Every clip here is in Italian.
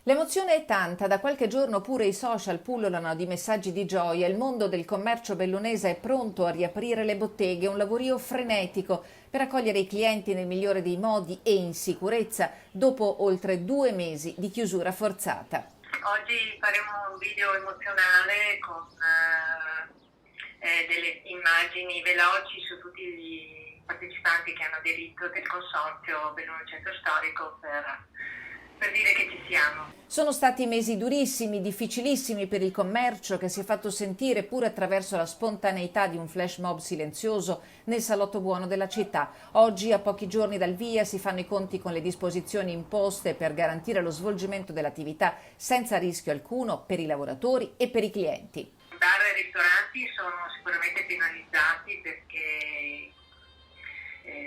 L'emozione è tanta, da qualche giorno pure i social pullulano di messaggi di gioia, il mondo del commercio bellunese è pronto a riaprire le botteghe, un lavorio frenetico per accogliere i clienti nel migliore dei modi e in sicurezza dopo oltre 2 mesi di chiusura forzata. Oggi faremo un video emozionale con delle immagini veloci su tutti i partecipanti che hanno aderito del consorzio Belluno Centro Storico per dire che ci siamo. Sono stati mesi durissimi, difficilissimi per il commercio che si è fatto sentire pure attraverso la spontaneità di un flash mob silenzioso nel salotto buono della città. Oggi, a pochi giorni dal via, si fanno i conti con le disposizioni imposte per garantire lo svolgimento dell'attività senza rischio alcuno per i lavoratori e per i clienti. Bar e ristoranti sono sicuramente penalizzati perché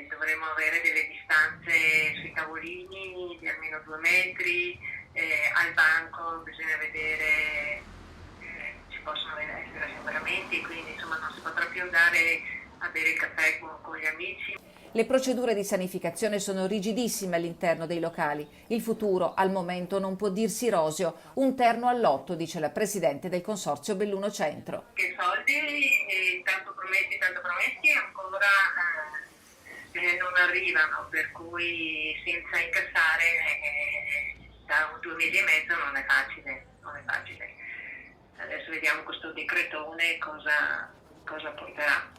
dovremo avere delle distanze sui tavolini di almeno 2 metri, al banco bisogna vedere, ci possono essere assembramenti, quindi insomma non si potrà più andare a bere il caffè con gli amici. Le procedure di sanificazione sono rigidissime all'interno dei locali. Il futuro, al momento, non può dirsi roseo. Un terno all'otto, dice la presidente del consorzio Belluno Centro. Che soldi, tanto promessi, ancora non arrivano, per cui senza incassare da 2 mesi e mezzo non è facile, non è facile. Adesso vediamo questo decretone cosa porterà.